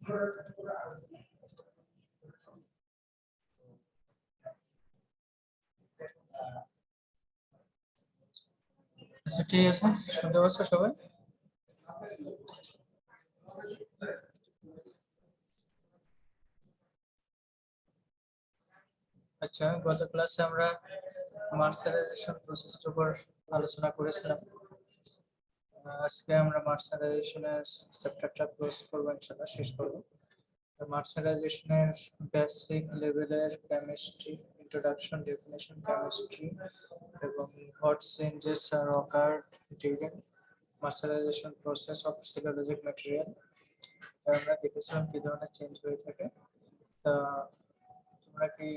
আচ্ছা ঠিক আছে, শুনতে পাচ্ছ সবাই? আচ্ছা, গত ক্লাসে আমরা মার্সারাইজেশন প্রসেসের উপর আলোচনা করেছিলাম। আজকে আমরা মার্সারাইজেশনের চ্যাপ্টারটা ক্লোজ করবো, ইনশাআল্লাহ শেষ করবো। মার্সারাইজেশনের বেসিক লেভেলের কেমিস্ট্রি, ইন্ট্রোডাকশন, ডেফিনেশন, কেমিস্ট্রি এবং what changes are occurred during mercerization process of cellulosic material. আমরা দেখেছিলাম কি ধরনের চেঞ্জ হয়ে থাকে। তোমরা কি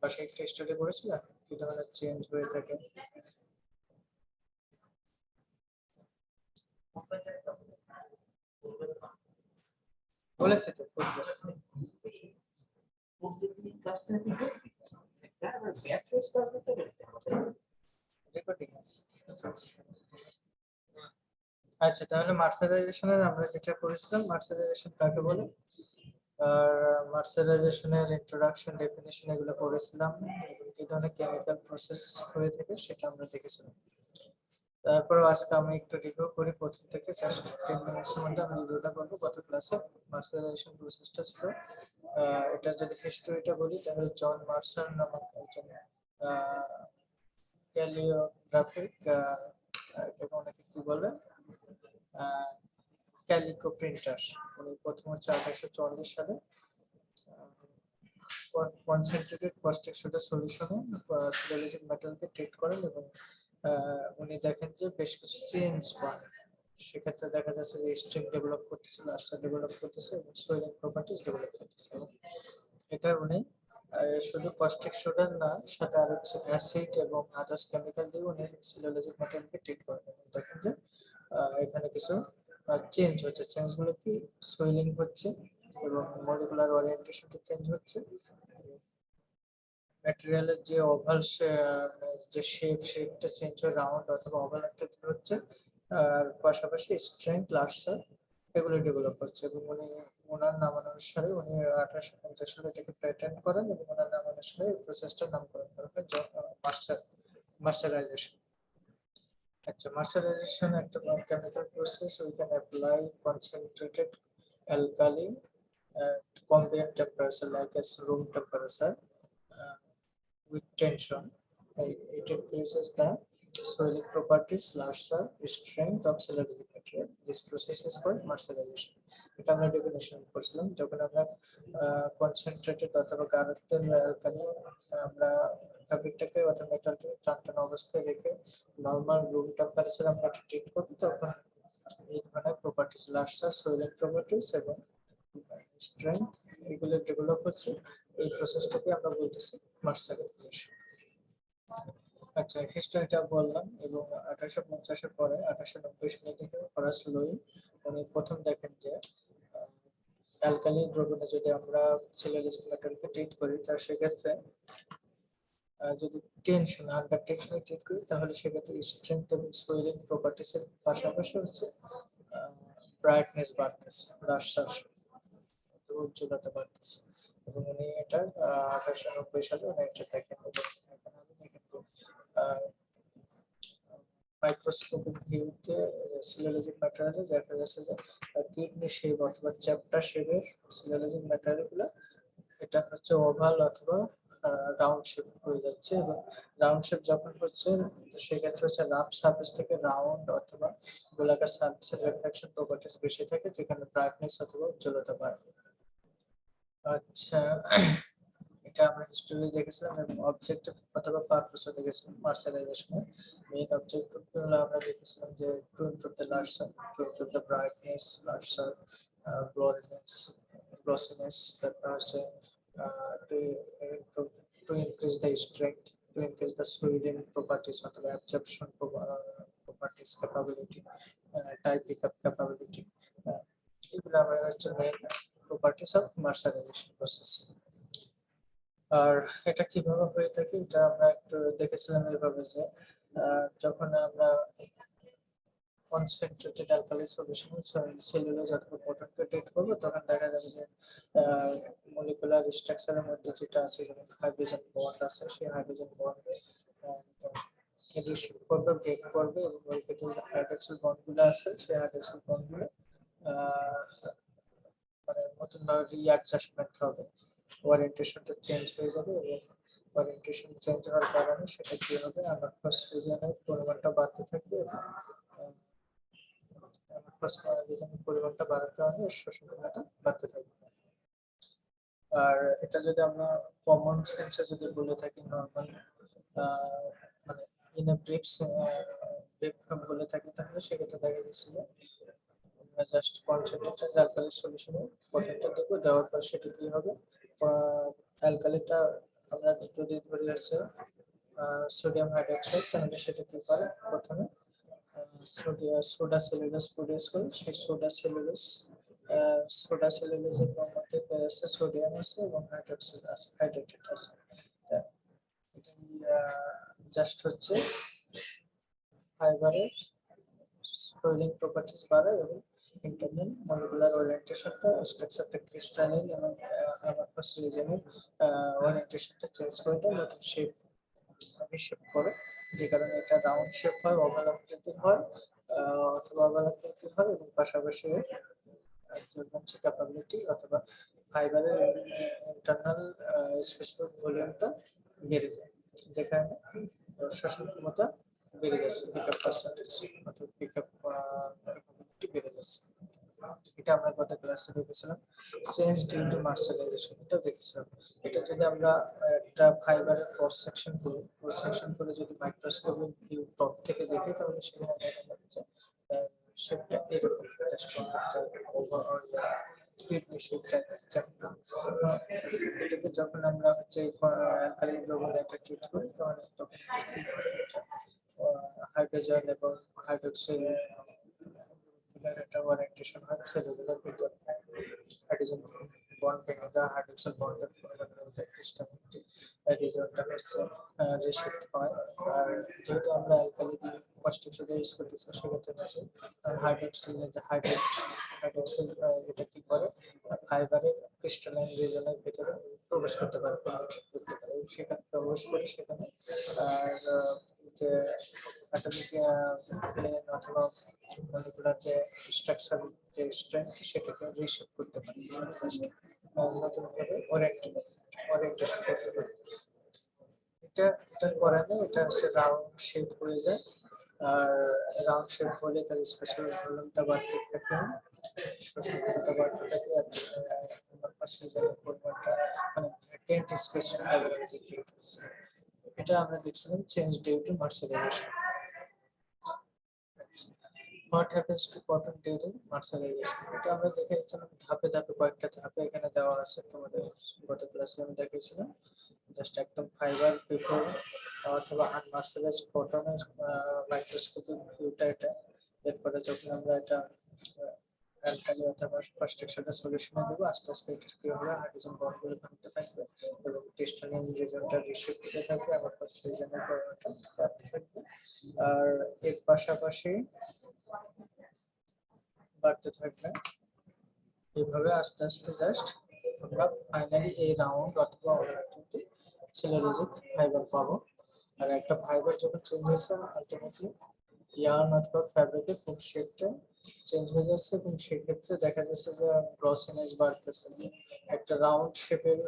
বাসায় একটা স্টাডি করেছিলে কি ধরনের চেঞ্জ হয়ে থাকে? বলেছে তো আচ্ছা, তাহলে মার্সারাইজেশনের আমরা যেটা করেছিলাম, মার্সারাইজেশন কাকে বলে আর মার্সারাইজেশনের ইন্ট্রোডাকশন, ডেফিনিশন এগুলো করেছিলাম। কি ধরনের কেমিক্যাল প্রসেস হয়ে থাকে সেটা আমরা দেখেছিলাম। তারপর আজকে আমি একটু রিভিউ করি প্রথম থেকে, জাস্ট 10 মিনিটসের মধ্যে আমি রিভিউটা করবো। গত ক্লাসে মার্সারাইজেশন প্রসেসটা ছিল, এটা যদি হিস্টরিটা বলি তাহলে জন মার্সার নামক একজন ক্যালিওগ্রাফিক, এটাকে অনেকে কি বলে, ক্যালিকো প্রিন্টার। উনি প্রথম হচ্ছে 1844 সালে কনসেন্ট্রেটেড কস্টিক সোডা সলিউশনে সেলুলোজিক মেটালকে ট্রিট করেন এবং উনি দেখেন যে বেশ কিছু চেঞ্জ পান। সেক্ষেত্রে দেখা যাচ্ছে যে স্ট্রেংথ ডেভেলপ করতেছে, লাস্টার ডেভেলপ করতেছে এবং সোয়েলিং প্রপার্টিজ ডেভেলপ করতেছে। এটা উনি শুধু কস্টিক সোডার না, সাথে আরো কিছু অ্যাসিড এবং আদার্স কেমিক্যাল দিয়ে উনি সেলুলোজিক মেটালকে ট্রিট করেন এবং দেখেন যে এখানে কিছু চেঞ্জ হচ্ছে। চেঞ্জগুলো কি, সোয়েলিং হচ্ছে এবং মলিকুলার ওরিয়েন্টেশনটা চেঞ্জ হচ্ছে, ম্যাটেরিয়ালের যে ওভাল যে শেপটা চেঞ্জ হয়ে রাউন্ড অথবা ওভাল একটা হচ্ছে, আর পাশাপাশি স্ট্রেংথ, লার্সার এগুলো ডেভেলপ হচ্ছে। এবং উনি ওনার নামানুসারে উনি 1850 সালে এটাকে প্যাটেন্ট করেন এবং ওনার নামানুসারে এই প্রসেসটার নামকরণ করা হয় মার্সারাইজেশন। আচ্ছা, মার্সারাইজেশন একটা chemical process. We can apply concentrated alkali at ambient temperature like as room temperature with tension. It increases the soilic properties, larger strength of cellulosic material. This process is called mercerization. এটা আমরা definition করছিলাম যখন আমরা concentrated অথবা গাঢ়ত্বের alkali আমরা ফ্যাব্রিকটাকে অথবা মেটালটাকে টানটান অবস্থায় রেখে নর্মাল রুম টেম্পারেচার আমরা ট্রিট করি, তখন এই ধরনের প্রপার্টিস, লার্জার সোয়েলিং প্রপার্টিস এবং স্ট্রেংথ এগুলো ডেভেলপ হচ্ছে। এই প্রসেসটাকে আমরা বলতেছি মার্সারাইজেশন। আচ্ছা, হিস্টরিটা বললাম এবং 1850-এর পরে 1890 সালের দিকে হরাস লুই উনি প্রথম দেখেন যে অ্যালকালি দ্রবণে যদি আমরা সেলুলোজিক মেটালকে ট্রিট করি, তার সেক্ষেত্রে যদি টেনশন, আন্ডার টেনশনে ট্রিট করি, তাহলে সেক্ষেত্রে স্ট্রেংথ এবং সোয়েলিং প্রপার্টিসের পাশাপাশি হচ্ছে ব্রাইটনেস বাড়তেছে, লার্সার উজ্জ্বলতা বাড়তেছে। এবং উনি এটা 1890 সালে উনি এটা দেখেন। মাইক্রোস্কোপিক ভিউতে সেলুলোজিক ম্যাটেরিয়ালে দেখা যাচ্ছে যে কিডনি শেপ অথবা চ্যাপ্টার শেপের সেলুলোজিক ম্যাটেরিয়ালগুলো এটা হচ্ছে ওভাল অথবা রাউন্ড শেপ হয়ে যাচ্ছে। এবং রাউন্ড শেপ যখন হচ্ছে সেক্ষেত্রে হচ্ছে রাফ সারফেস থেকে রাউন্ড অথবা গোলাকার সারফেসের রিফ্লেকশন প্রপার্টিস বেশি থাকে, যেখানে ব্রাইটনেস অথবা উজ্জ্বলতা বাড়ে। আচ্ছা, এটা আমরা হিস্টরি দেখেছিলাম এবং অবজেক্টিভ অথবা পারপাসও দেখেছিলাম। মার্সারাইজেশনের মেইন অবজেক্টিভগুলো আমরা দেখেছিলাম যে to improve the lustre, to improve the brightness, lustre glossiness, তারপর হচ্ছে to improve, to increase the strength, to increase the swelling properties অথবা absorption properties, capability, type pickup capability, এগুলো আমরা হচ্ছে main properties of mercerization process. আর এটা কিভাবে হয়ে থাকে এটা আমরা একটু দেখেছিলাম এইভাবে যে যখন আমরা কনসেন্ট্রেটেড অ্যালকালি সলিউশন সেলুলোজ অথবা কটনকে রোটেট করবো তখন দেখা যাবে যে মলিকুলার স্ট্রাকচারের মধ্যে যেটা আছে, যেমন হাইড্রোজেন বন্ড আছে, সেই হাইড্রোজেন বন্ড রিসিভ করবে, ব্রেক করবে এবং ওই ভিতরে যে হাইড্রোক্সিল বন্ডগুলো আছে সেই হাইড্রোক্সিল বন্ডগুলো মানে নতুন ভাবে রিঅ্যাডজাস্টমেন্ট হবে, ওরিয়েন্টেশনটা চেঞ্জ হয়ে যাবে এবং ওরিয়েন্টেশন চেঞ্জ হওয়ার কারণে সেটা কি হবে, অ্যামারফাস রিজিয়নের পরিমাণটা বাড়তে থাকবে এবং অ্যামারফাস রিজিয়নের পরিমাণটা বাড়ার কারণে শোষণটা বাড়তে থাকবে। আর এটা যদি আমরা কমন সেন্সে যদি বলে থাকি, নরমাল মানে ইন এ ব্রিফ বলে থাকি, তাহলে সেক্ষেত্রে দেখা যাচ্ছিল আমরা জাস্ট কনসেন্ট্রেটেড অ্যালকালি সলিউশনে পটেনটা দেবো, দেওয়ার পর সেটা কি হবে, অ্যালকালিটা আমরা যদি ধরে আছে সোডিয়াম হাইড্রোক্সাইড, তাহলে সেটা কি করে, প্রথমে সোডা সেলুলোজ প্রডিউস করে, সেই সোডা সেলুলোজের মধ্যে আছে সোডিয়াম আছে এবং হাইড্রোক্সাইড আছে, হাইড্রেটেড আছে। এটা জাস্ট হচ্ছে ফাইবারের স্পয়েলিং প্রপার্টিজ বাড়ায় এবং ইন্টারনাল মলিকুলার ওরিয়েন্টেশনটা, স্ট্রাকচারটা ক্রিস্টালাইন এবং অ্যামারফাস রিজিয়নের ওরিয়েন্টেশনটা চেঞ্জ করে দেয়, নতুন শেপ শেপ করে, যে কারণে এটা রাউন্ড শেপ হয়, ওভাল আকৃতির হয় অথবা ওভাল আকৃতির হয় এবং পাশাপাশি অ্যাবজর্বেন্সি ক্যাপাবিলিটি অথবা ফাইবারের ইন্টারনাল স্পেসিফিক ভলিউমটা বেড়ে যায়, যে কারণে শোষণ ক্ষমতা বেড়ে যাচ্ছে, পিকআপ পার্সেন্টেজ অথবা পিকআপ ক্যাপাবিলিটি বেড়ে যাচ্ছে। এটা আমরা গত ক্লাসে দেখেছিলাম। চেঞ্জ ডিউ টু মার্সেলাইজেশন, এটা দেখেছিলাম। এটা যদি আমরা একটা ফাইবারের ক্রস সেকশন করি, ক্রস সেকশন করে যদি মাইক্রোস্কোপিক ভিউ টপ থেকে দেখি, তাহলে সেখানে দেখা যাবে যে শেপটা এরকম, জাস্ট ওভারঅল কিডনি শেপ টাইপের চ্যাপ্টার। এটাকে যখন আমরা হচ্ছে অ্যালকালি দ্রবণ এটা ট্রিট করি, তখন হাইড্রোজেন এবং হাইড্রোক্সিল একটা ওরিয়েন্টেশন হয় সেলুলার ভিতর, হাইড্রোজেন বন্ড ভেঙে যায়, হাইড্রোক্সিল বন্ডের পরিমাণে ক্রিস্টালিটি রিজিয়নটা হচ্ছে রিশিফট হয়। আর যেহেতু আমরা অ্যালকালি দিয়ে কস্টিক সোডা ইউজ করতেছি, সেক্ষেত্রে হচ্ছে হাইড্রোক্সিল হাইড্রোক্সিল এটা কি করে, ফাইবারের ক্রিস্টালাইন রিজিয়নের ভিতরে প্রবেশ করতে পারে, পেনিট্রেট করতে পারে, সেখানে প্রবেশ করে সেখানে আর যে অ্যাটমিক প্লেন অথবা মলিকুলার যে স্ট্রাকচার, যে স্ট্রেংথ, সেটাকে রিশেপ করতে পারে, নতুন ভাবে ওরিয়েন্টেশন করতে পারে। এটা করে না, এটা হচ্ছে রাউন্ড শেপ হয়ে যায়। আর রাউন্ড শেপ হলে তার স্পেসিফিক ভলিউমটা বাড়তে থাকে, শোষণটা বাড়তে থাকে, আর আমার পার্সেন্টেজের পরিমাণটা মানে ভ্যাকেন্ট স্পেস অ্যাভেলেবিলিটি হচ্ছে। এটা আমরা দেখছিলাম change due to mercerization. What happens to cotton during mercerization? এটা আমরা দেখেছিলাম ধাপে ধাপে, কয়েকটা ধাপে এখানে দেওয়া আছে, তোমাদের গত ক্লাসে আমি দেখিয়েছিলাম। জাস্ট একদম ফাইবার পেপার অথবা আনমার্সেলাইজড কটনের মাইক্রোস্কোপিক ভিউটা এটা। এরপরে যখন আমরা এটা অ্যালকালি অথবা কনস্ট্রাকশনের সলিউশনে দেবো, আস্তে আস্তে এটা কি হবে, হাইড্রোজেন বন্ডগুলো ভাঙতে থাকবে এবং ক্রিস্টালাইন রিজিয়নটা রিশেপ হতে থাকবে, আবার রিজিয়নের পরিমাণটা বাড়তে থাকবে। আর এর পাশাপাশি বাড়তে থাকবে, এইভাবে আস্তে আস্তে জাস্ট আমরা ফাইনালি এই রাউন্ড অথবা অর্গানিক সেলুলোজিক ফাইবার পাবো। আর একটা ফাইবার যখন চেঞ্জ হয়েছে, আলটিমেটলি ইয়ার্ন অথবা ফ্যাব্রিকের ফুল শেপটা চেঞ্জ হয়ে যাচ্ছে এবং সেক্ষেত্রে দেখা যাচ্ছে যে গ্রস ইমেজ বাড়তেছে। একটা রাউন্ড শেপের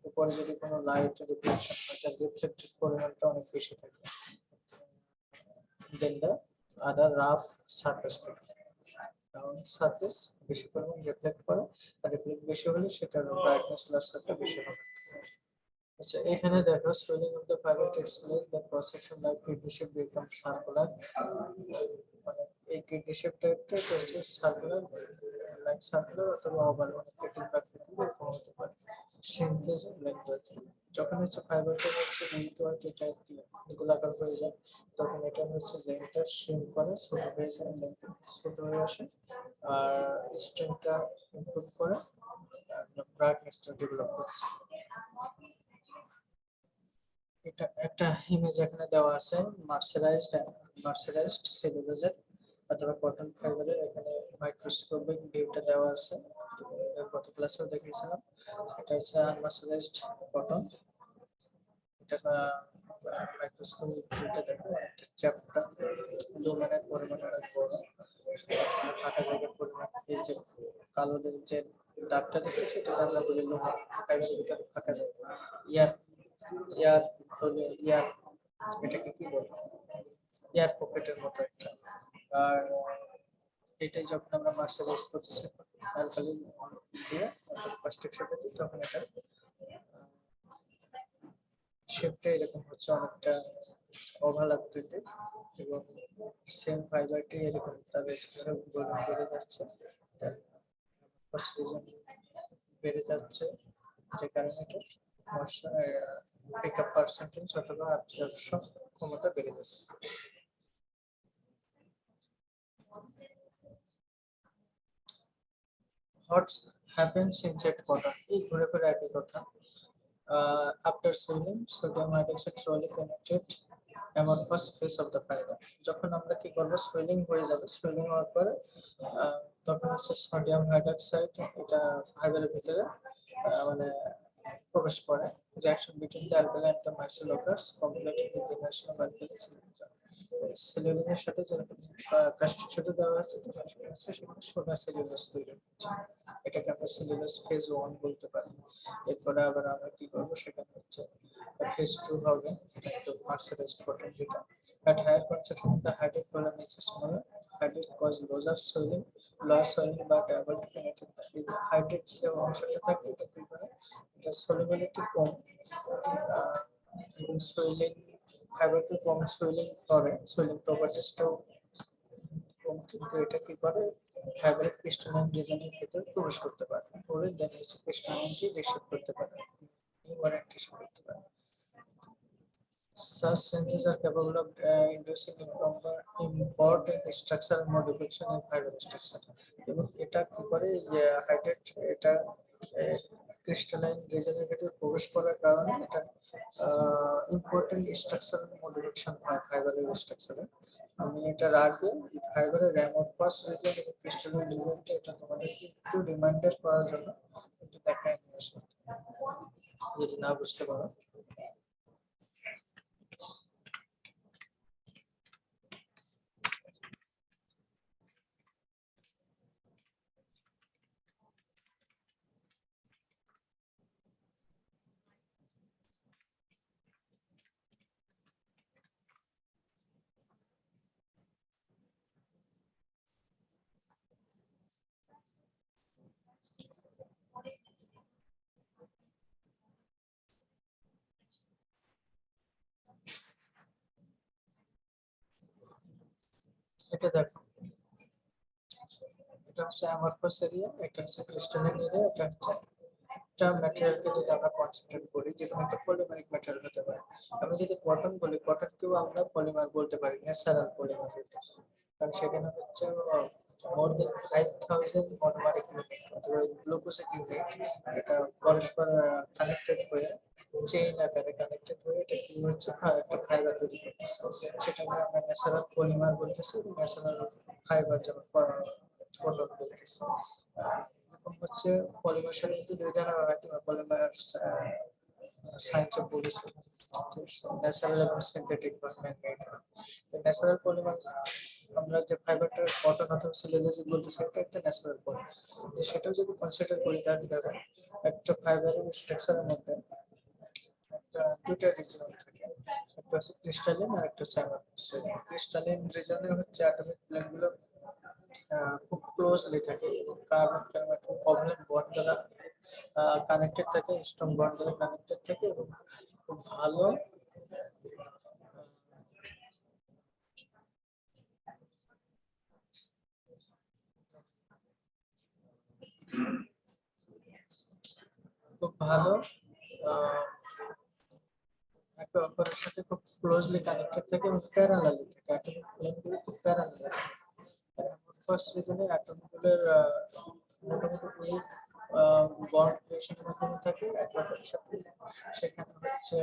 উপরে যদি কোনো লাইট রিফ্লেকশন হয়, তার রিফ্লেক্টেড পরিমাণটা অনেক বেশি থাকে দেন দ্য আদার রাফ সারফেস থেকে। রাউন্ড সারফেস বেশি পরিমাণ রিফ্লেক্ট করে, আর রিফ্লেক্ট বেশি হলে সেটার ব্রাইটনেস লার্সারটা বেশি হবে। আচ্ছা, এখানে দেখো spelling of the fibre takes place the cross section like kidney shape become circular, মানে এই কিডনি শেপ টাইপটা হচ্ছে সার্কুলার, লাইক সার্কুলার অথবা ওভাল, মানে পেটিং বা ফিটিং এরকম হতে পারে। শ্রিঙ্কেজ লেন্থ, যখন হচ্ছে ফাইবারটা হচ্ছে মিলিত হয়, যেটা গোলাকার হয়ে যায়, তখন এটা হচ্ছে লেন্থটা শ্রিঙ্ক করে, ছোট হয়ে যায়, লেন্থ ছোট হয়ে আসে, আর স্ট্রেংথটা ইমপ্রুভ করে, আর ব্রাইটনেসটা ডেভেলপ করছে। এটা একটা ইমেজ এখানে দেওয়া আছে মার্সারাইজড সেলুলোজের অথবা কটন ফাইবারের, এখানে মাইক্রোস্কোপিক ভিউটা দেওয়া আছে। গত ক্লাসেও দেখিয়েছিলাম। এটা হচ্ছে আনমার্সারাইজড কটন। এটা মাইক্রোস্কোপে দেখো একটা চ্যাপ্টার ডোমেনের পরিমাণ অনেক বড়। ফাঁকা জায়গার পরিমাণ, এই যে কালো যে দাগটা দেখেছি এটা আমরা বলি লোমেন, ফাইবারের ভিতরে ফাঁকা জায়গা। ইয়ার ইয়ার হলে ইয়ার, এটাকে কি বলে, এয়ার পকেটের মতো একটা। আর এটাই যখন আমরা মার্সারাইজ করতেছি অ্যালকালি দিয়ে প্লাস্টিক শেপে দিই, তখন এটা শেপটা এরকম হচ্ছে, অনেকটা ওভাল আকৃতি, এবং সেম ফাইবারটি এরকম তার স্পেশাল ভলিউম বেড়ে যাচ্ছে, তার বেড়ে যাচ্ছে, যে কারণে এটা পিকআপ পার্সেন্টেজ অথবা অ্যাবজর্পশন ক্ষমতা বেড়ে যাচ্ছে। What happens in jet cotton? এই ঘুরে ফিরে একই কথা। After swimming, sodium hydroxide slowly penetrate amorphous face of the fiber. যখন আমরা কি করবো, সুইলিং হয়ে যাবে, সুইলিং হওয়ার পরে তখন হচ্ছে সোডিয়াম হাইড্রক্সাইড এটা ফাইবারের ভিতরে মানে প্রবেশ করে। Reaction between the alkali and the micellar occurs, completing the generation of alkali সেলুলোজের সাথে যেরকম প্লাস্টিক সাথে দেওয়া আছে, সেখানে সোডা সেলুলোজ তৈরি হচ্ছে। এটাকে আমরা সেলুলোজ ফেজ 1 বলতে পারি। এরপরে আবার আমরা কি করবো, সেখানে হচ্ছে ফেজ 2 হবে, একটু মার্সারাইজড কটন যেটা at higher concentration the hydrate column is smaller. Hydrate cause lower swelling but able to penetrate the hydrate যে অংশটা থাকে এটা কি করে, এটা solubility কম এবং সোয়েলিং, ফাইবারকে কম সোয়েলিং করে, সোয়েলিং প্রপার্টিসটাও কম, কিন্তু এটা কি করে ফাইবারের ক্রিস্টালাইন রিজনের ভিতরে প্রবেশ করতে পারে, পরে দেন হচ্ছে ক্রিস্টালাইনটি রিসেপ্ট করতে পারে, ওয়ারেন্টেশন করতে পারে। Such changes are capable of inducing important structural modification in fiber structure. এবং এটা কি করে, হাইড্রেট এটা ক্রিস্টালাইন রিজনের ভিতরে প্রবেশ করার কারণে এটা ইম্পর্টেন্ট স্ট্রাকচারাল মডিফিকেশন হয় ফাইবারের স্ট্রাকচারে। আমি এটার আগে ফাইবারের অ্যামরফাস রিজন এবং ক্রিস্টালাইন রিজনটা এটা তোমাদেরকে একটু রিমাইন্ডার করার জন্য একটু দেখায় নিয়ে আসি, যদি না বুঝতে পারো। এটা দেখো, এটা হচ্ছে অ্যামরফাস এরিয়া, এটা হচ্ছে ক্রিস্টালাইন এরিয়া, এটা হচ্ছে একটা ম্যাটেরিয়ালকে যদি আমরা কনসেন্ট্রেট করি, যে কোনো একটা পলিমারিক ম্যাটেরিয়াল হতে পারে। আমরা যদি কটন বলি, কটনকেও আমরা পলিমার বলতে পারি, ন্যাচারাল পলিমার বলতে পারি, কারণ সেখানে হচ্ছে মোর দেন 5000 মনোমারিক ইউনিট অথবা গ্লুকোজিক ইউনিট এটা পরস্পর কানেক্টেড হয়ে চেইন আকারে কানেক্টেড হয়ে এটা কি হচ্ছে, একটা ফাইবার তৈরি করতেছে, সেটাকে আমরা ন্যাচারাল পলিমার বলতেছি, ন্যাচারাল ফাইবার যেমন কটন বলতেছি। এরকম হচ্ছে পলিমার সাথে দুই ধরনের হয়, পলিমার সায়েন্সে পড়েছি, ন্যাচারাল এবং সিনথেটিক বা ম্যানমেড। ন্যাচারাল পলিমার আমরা যে ফাইবারটা কটন অথবা সেলুলোজ বলতেছি, এটা একটা ন্যাচারাল পলিমার। সেটাও যদি কনসিডার করি তাহলে দেখেন একটা ফাইবারের স্ট্রাকচারের মধ্যে দুটো রিজন থাকে, একটা হচ্ছে ক্রিস্টালিন আর একটা হচ্ছে অ্যামারফাস। ক্রিস্টালিন রিজনে হচ্ছে অ্যাটমিক প্লেনগুলো খুব ক্লোজলি থাকে এবং কার্বন কোভ্যালেন্ট বন্ড দ্বারা কানেক্টেড থাকে, স্ট্রং বন্ড দ্বারা কানেক্টেড থাকে এবং খুব ভালো একে অপরের সাথে খুব ক্লোজলি কানেক্টেড থাকে এবং প্যারালালি থাকে, অ্যাটমিক প্লেনগুলো খুব প্যারালালি। ফার্স্ট রিজনের অ্যাটমগুলোর মোটামুটি এই বন্ড ক্রিয়েশনের মাধ্যমে থাকে একবারের সাথে, সেখানে হচ্ছে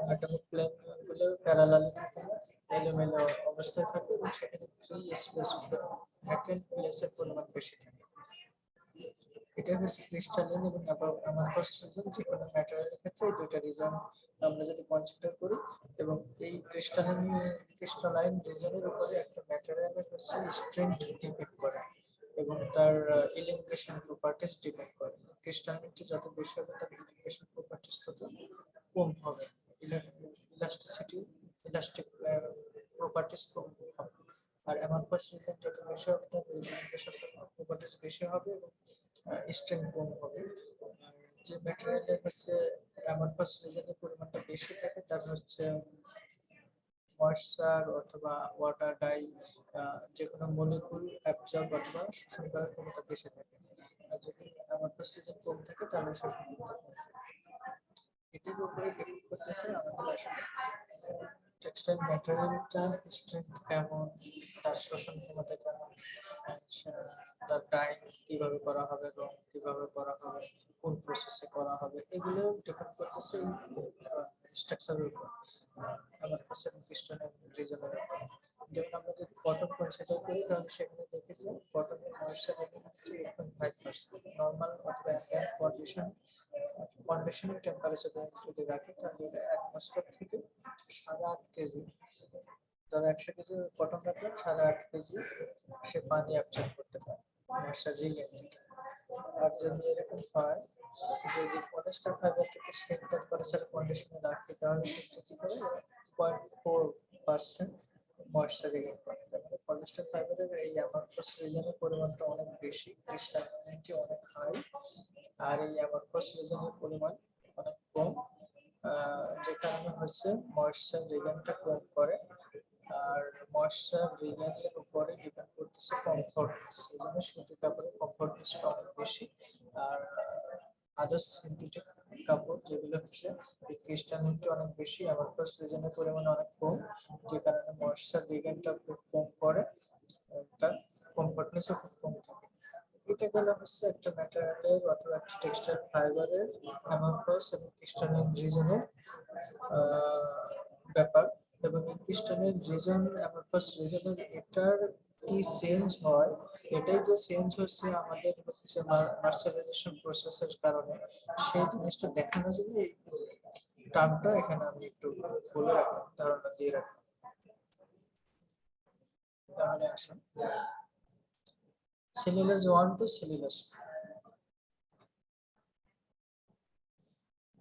অ্যাটমিক প্লেনগুলো প্যারালালি থাকে না, এলোমেলো অবস্থায় থাকে এবং সেখানে ফ্রি স্পেস ভ্যাকেন্ট প্লেসের পরিমাণ বেশি থাকে। এটা হচ্ছে ক্রিস্টালিন এবং অ্যামারফাস রিজন। যে কোনো ম্যাটেরিয়ালের ক্ষেত্রে এই দুইটা রিজন আমরা যদি কনসিডার করি, এবং এই ক্রিস্টালাইন রিজনের উপরে একটা ম্যাটেরিয়ালের হচ্ছে স্ট্রেংথ ডিপেন্ড করে এবং তার ইলিংগেশন প্রপার্টিজ ডিপেন্ড করে। ক্রিস্টালিনিটি যত বেশি হবে তার ইলিংগেশন প্রপার্টিজ তত কম হবে, ইলাস্টিসিটি ইলাস্টিক প্রপার্টিজ কম হবে। আর অ্যামারফাস রিজন যত বেশি হবে তার ইলিংগেশন প্রপার্টিজ বেশি হবে এবং স্ট্রেংথ কম হবে। আর যে ম্যাটেরিয়ালের হচ্ছে অ্যামারফাস রিজনের পরিমাণটা বেশি থাকে তার হচ্ছে ময়েশ্চার অথবা ওয়াটার ডাই যে কোনো মলিকুল অ্যাবজর্ব অথবা শোষণ করার ক্ষমতা বেশি থাকে। আর যদি অ্যামারফাস রিজন কম থাকে তাহলে শোষণ করতে কম থাকে। এটির উপরে ডিপেন্ড করতেছে আমাদের আসলে টেক্সটাইল ম্যাটেরিয়ালটা স্ট্রেংথ কেমন, তার শোষণ ক্ষমতা কেমন, তার টাইম কিভাবে করা হবে, রং কিভাবে করা হবে, কোন প্রসেসে করা হবে, এগুলো ডিপেন্ড করতেছে স্ট্রাকচারের উপর, আমার কাছে ক্রিস্টালিন রিজনের উপর। যেমন আমরা যদি কটন কনসিডার করি তাহলে সেখানে দেখি যে কটনের ময়েশ্চার রেটিং হচ্ছে 8.5%। নর্মাল অথবা অ্যাম্বিয়েন্ট কন্ডিশনের টেম্পারেচার যদি রাখি তাহলে অ্যাটমসফিয়ার থেকে 8.5 কেজি, ধরো 100 কেজি কটন রাখলাম, 8.5 কেজি সে পানি অ্যাবজর্ব করতে পারে ময়েশ্চার রিলেটেড। আর যদি এরকম হয়, যদি পলিস্টার ফাইবার থেকে সেম টেম্পারেচার কন্ডিশনে রাখি তাহলে সেটা কি করে 0.4% ময়েশ্চার রিলেট করে। তারপরে পলিস্টার ফাইবারের এই অ্যামারফাস রিজনের পরিমাণটা অনেক বেশি, ক্রিস্টালিনিটি অনেক হাই, আর এই অ্যামারফাস রিজনের পরিমাণ অনেক কম, যে কারণে হচ্ছে ময়েশ্চার রিলেনটা কম করে। আর ময়েশ্চার রিলেনের উপরে ডিপেন্ড করতেছে কমফোর্টনেস, এই জন্য সুতি কাপড়ের কমফোর্টনেসটা অনেক বেশি। আর আদার্স সিনথেটিক কাপড় যেগুলো হচ্ছে ক্রিস্টালিনিটি অনেক বেশি, অ্যামারফাস রিজনের পরিমাণ অনেক কম, যে কারণে ময়েশ্চার রিলেনটা খুব কম করে, তার কমফোর্টনেসও খুব কম থাকে। এটা গেল হচ্ছে একটা ম্যাটেরিয়ালের অথবা একটা টেক্সটাইল ফাইবারের অ্যামারফাস এবং ক্রিস্টালিন রিজনের ব্যাপার। এবং এই ক্রিস্টালিন রিজন অ্যামারফাস রিজনের এটার কি চেঞ্জ হয়, এটাই যে চেঞ্জ হচ্ছে আমাদের হচ্ছে মার্শালাইজেশন প্রসেসের কারণে, সেই জিনিসটা দেখানোর জন্য এই টার্মটা এখানে আমি একটু বলে রাখলাম, ধারণা দিয়ে রাখলাম। তাহলে আসুন cellulose 1 to cellulose 2.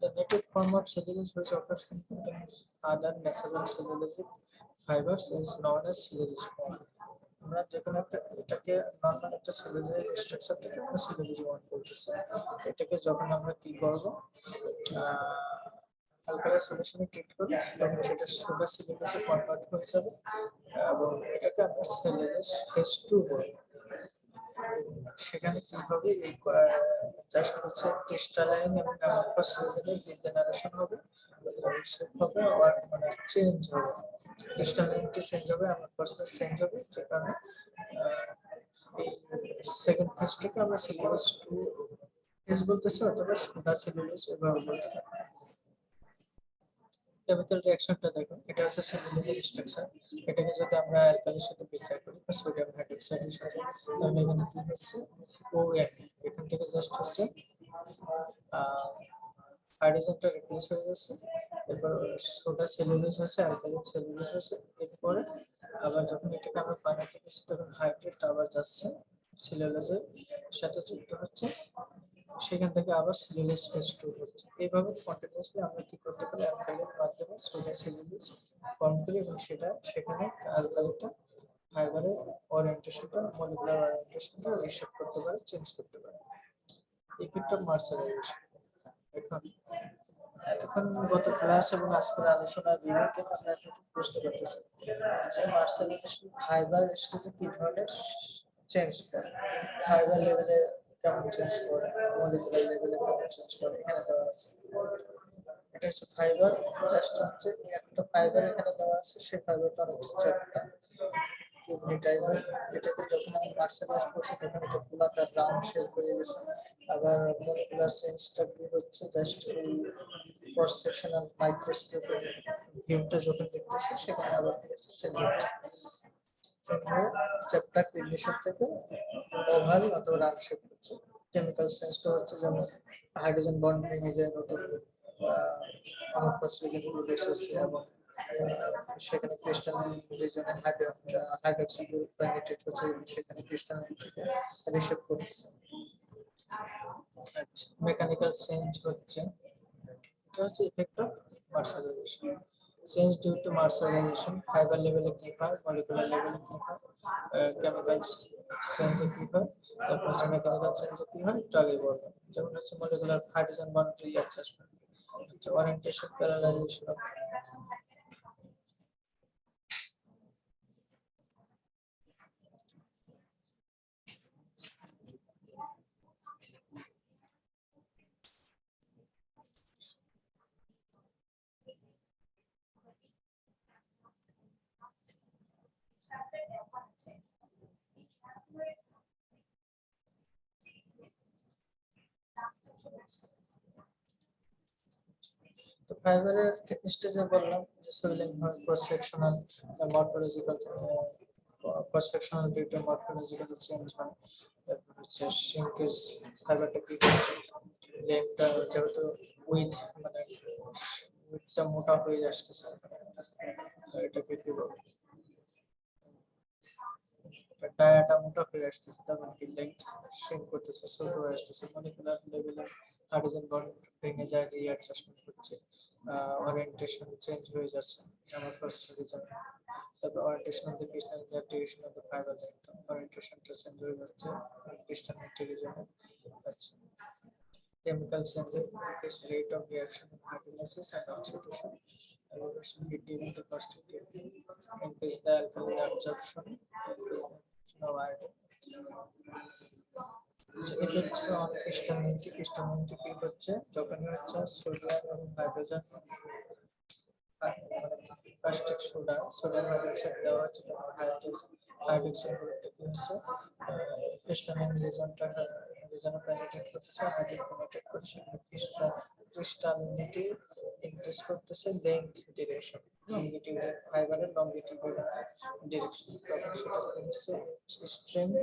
The native form of cellulose which occurs in contains other natural cellulosic fibers is known as cellulose 1. আমরা যে কোনো একটা এটাকে নরমাল একটা সেলুলোজ স্ট্রাকচারটাকে আমরা সেলুলোজ 1 বলতেছি। এটাকে যখন আমরা কি করব, অ্যালকালি সলিউশনে ট্রিট করি তখন সেটা সুগার সেলুলোজে কনভার্ট হয়ে যাবে এবং এটাকে আমরা সেলুলোজ ফেজ 2 বলবো। সেখানে কি হবে, এই জাস্ট হচ্ছে ক্রিস্টালাইন এবং অ্যামারফাস রিজনের ডিজেনারেশন হবে, ভবিষ্যৎভাবে আবার মানে চেঞ্জ হবে, ক্রিস্টালাইনটি চেঞ্জ হবে, অ্যামারফাস চেঞ্জ হবে, যে কারণে এই সেকেন্ড ফেজটাকে আমরা সেলুলোজ 2 ফেজ বলতেছি অথবা সুগা সেলুলোজ এভাবে বলতে পারি। কেমিক্যাল রিঅ্যাকশনটা দেখুন, এটা হচ্ছে সেলুলোজের স্ট্রাকচার। এটাকে যদি আমরা অ্যালকালির সাথে বিক্রিয়া করি বা সোডিয়াম হাইড্রোক্সাইডের সাথে, তাহলে এখানে কি হচ্ছে OH, এখান থেকে জাস্ট হচ্ছে হাইড্রোজেনটা রিপ্লেস হয়ে যাচ্ছে, এরপর সোডা সেলুলোজ হচ্ছে, অ্যালকালিন সেলুলোজ হচ্ছে, এরপরে আবার যখন এটাকে আমরা পানি থেকে তখন হাইড্রেট আবার যাচ্ছে সেলুলোজের সাথে যুক্ত হচ্ছে, সেখান থেকে আবার সেলুলোজ ফেজ 2 হচ্ছে। এইভাবে কন্টিনিউয়াসলি আমরা কি করতে পারি, অ্যালকালির মাধ্যমে সোডা সেলুলোজ ফর্ম করি এবং সেখানে অ্যালকালিটা ফাইবারের ওরিয়েন্টেশনটা, মলিকুলার ওরিয়েন্টেশনটা রিশেপ করতে পারে, চেঞ্জ করতে পারে। Effect of mercerization. এখন গত ক্লাস এবং আজকের আলোচনার রিভিউতে আমরা একটু বুঝতে পারতেছি যে মার্শালাইজেশন ফাইবার স্টেজে কি ধরনের চেঞ্জ করে, ফাইবার লেভেলে কেমন চেঞ্জ করে, মলিকুলার লেভেলে কেমন চেঞ্জ করে, এখানে দেওয়া আছে। এটা হচ্ছে ফাইবার, জাস্ট হচ্ছে একটা ফাইবার এখানে দেওয়া আছে, সেই ফাইবারটা অনেক চ্যাপ্টা কিউবনি টাইপের। এটাকে যখন আমি মার্শালাইজ করছি তখন এটা গোলাকার রাউন্ড শেপ হয়ে গেছে। আবার মলিকুলার চেঞ্জটা কি হচ্ছে, জাস্ট এই ক্রস সেকশনাল মাইক্রোস্কোপের ভিউটা যখন দেখতেছি সেখানে আবার চেঞ্জ হচ্ছে, চেঞ্জ হয়ে চ্যাপ্টা কিউবনি শেপ থেকে ওভাল অথবা রাউন্ড শেপ হচ্ছে। কেমিক্যাল চেঞ্জটা হচ্ছে যেমন হাইড্রোজেন বন্ড ভেঙে যায়, নতুন অমরফস রিজিয়ন প্রডিউস হচ্ছে এবং সেখানে ক্রিস্টালাইন রিজনে হাইড্রোক্সি গ্রুপ পেনিট্রেট হচ্ছে এবং সেখানে ক্রিস্টালাইন থেকে রিশেপ করতেছে। আচ্ছা, মেকানিক্যাল চেঞ্জ হচ্ছে এটা হচ্ছে effect of mercerization. Change due to mercerization fibre লেভেলে কি হয়, মলিকুলার লেভেলে কি হয়, কেমিক্যাল চেঞ্জে কি হয়, তারপর হচ্ছে মেকানিক্যাল চেঞ্জে কি হয় একটু আগে বলবো। যেমন হচ্ছে মলিকুলার হাইড্রোজেন বন্ড রিঅ্যাডজাস্টমেন্ট, হচ্ছে ওরিয়েন্টেশন প্যারালাইজেশন। তো ফাইবারের স্টেজে বললাম যে সুইলিং হয়, cross sectional morphological cross sectional due to morphological change হয়, তারপর হচ্ছে শ্রিঙ্কেজ, ফাইবারটা কি করছে, লেগটা যেহেতু উইথ মানে উইথটা মোটা হয়ে আসতেছে, এটাকে কি বলে, ডায়াটা মোটা হয়ে আসতেছে, তার মানে কি লেন্থ শ্রিঙ্ক করতেছে, ছোট হয়ে আসতেছে, মলিকুলার লেভেলে হাইড্রোজেন বন্ড ভেঙে যায়, রিঅ্যাডজাস্টমেন্ট হচ্ছে, ওরিয়েন্টেশন চেঞ্জ হয়ে যাচ্ছে আমার ফার্স্ট রিজন। তারপর orientation of the crystal direction of the fibre length, ওরিয়েন্টেশনটা চেঞ্জ হয়ে যাচ্ছে ক্রিস্টাল রিজনে। আচ্ছা, chemical changes increase rate of reaction in hydrolysis and oxidation, elevation heat during the constitutive, increase the alkali absorption, of iodine. So effects on crystallinity, crystallinity কি হচ্ছে যখন হচ্ছে sodium এবং hydrogen caustic soda, sodium hydroxide দেওয়া হচ্ছে, hydroxide গ্রুপটা কি হচ্ছে ক্রিস্টালাইন রিজনে পেনিট্রেট করতেছে, হাইড্রোজেন পেনিট্রেট করছে, ক্রিস্টালিনিটি ইনক্রিজ করতেছে, লেংথ ডিরেকশন লংগিটিউডাল ফাইবারের লংগিটিউডাল ডিরেকশন, তখন সেটা কি হচ্ছে স্ট্রেংথ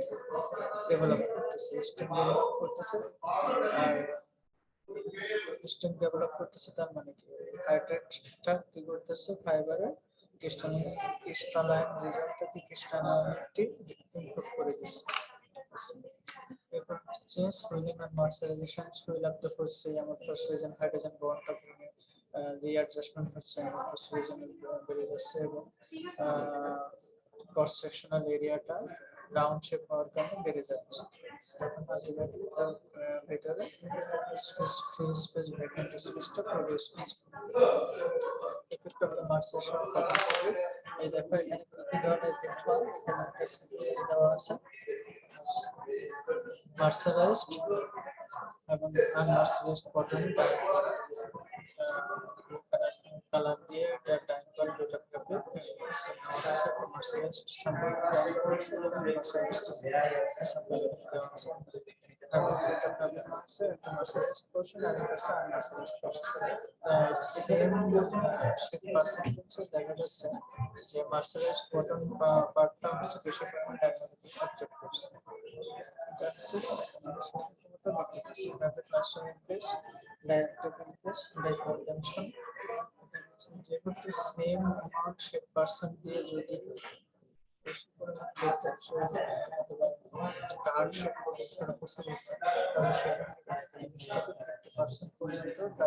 ডেভেলপ করতেছে, স্ট্রেংথ ডেভেলপ করতেছে। আর স্ট্রেংথ ডেভেলপ করতেছে তার মানে কি হাইড্রেটটা কি করতেছে ফাইবারের ক্রিস্টালাইন রিজনটাকে ক্রিস্টালিনিটি ইমপ্রুভ করে দিচ্ছে। এরপর হচ্ছে সুইলিং এন্ড মার্সারাইজেশন, সুইল আপ দ্য হচ্ছে আমার রিজন হাইড্রোজেন বন্ডটা ভেঙে রিঅ্যাডজাস্টমেন্ট হচ্ছে আমার রিজন বেড়ে যাচ্ছে এবং ক্রস সেকশনাল এরিয়াটা রাউন্ড শেপ হওয়ার কারণে বেড়ে যাচ্ছে। এখন আলটিমেটলি তার ভেতরে স্পেস, ফ্রি স্পেস, ভ্যাকেন্ট স্পেসটা প্রডিউস হচ্ছে। ইফেক্ট অফ দ্য মার্সারাইজেশন ফটোগ্রাফি, এই দেখো এখানে কি ধরনের ইফেক্ট হয়, এখানে একটা সিম্বল দেওয়া আছে মার্সারাইজড এবং আনমার্সারাইজড কটন কালার দিয়ে এটা ডাইভার দুটো ফেব্রিক নেওয়া আছে, মার্সারাইজড স্যাম্পল মার্সারাইজড স্যাম্পল দেওয়া আছে, তারপর দুটো ফেব্রিক আছে, একটা মার্সারাইজড পোর্শন আর একটা আনমার্সারাইজড পোর্শন। সেম শেপ পার্সেন্টেজে দেখা যাচ্ছে যে মার্সারাইজড কটন পার্টটা হচ্ছে বেশি পরিমাণ ডাইনামিক অবজেক্ট করছে। এটা হচ্ছে যেহেতু সেম অ্যামাউন্ট শেপ পার্সেন্ট দিয়ে যদি বেশি পরিমাণ অথবা ডার্ক শেপ প্রডিউস করা পসিবল হয় তাহলে সেখানে 50% পর্যন্ত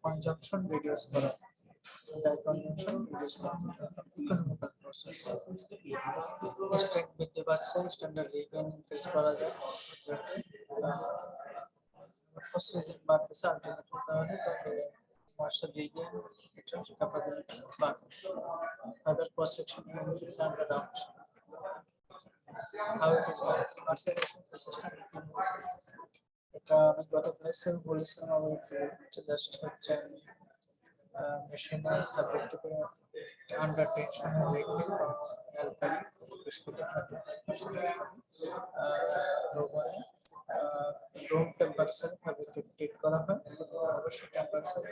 কনজাম্পশন রিডিউস করা, ডাই কনজাম্পশন রিডিউস করা ইকোনমিক্যাল প্রসেস। স্ট্রেংথ বৃদ্ধি পাচ্ছে, স্ট্যান্ডার্ড রিগেইন ইনক্রিজ করা যায়, ফসফেট বাড়তেছে, আলটিমেটলি তাহলে তবে ময়েশ্চার রিগেইন এটা ক্যাপাবিলিটি বাড়বে। Fibre cross section increase under round how it is done mercerization প্রসেসটা এটা আমি গত ক্লাসে বলেছিলাম, আবার একটু জাস্ট হচ্ছে মেশিনে ফ্যাব্রিকটা করে আন্ডার টেনশনে রেখে অ্যালকালি রুম টেম্পারেচার ফ্যাব্রিকটা ট্রিট করা হয়, অবশ্যই টেম্পারেচার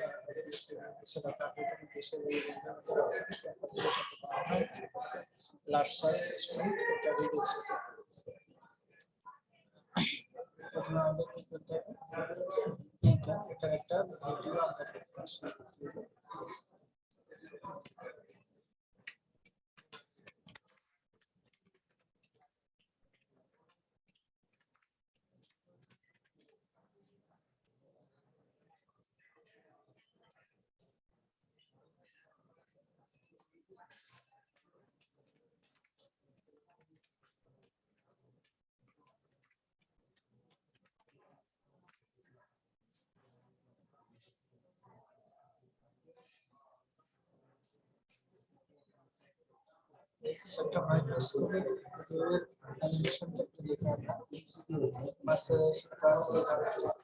লাস্ট সাইড এটা রিডিউস আমাদের কি করতে হবে, এটার একটা ভিডিও আমরা করতে আসি। একটা মাইক্রোস্কোপিক ভিউয়ের অ্যানিমেশনটা একটু দেখে আমরা মাসের কারণ দেখতে পাচ্ছেন।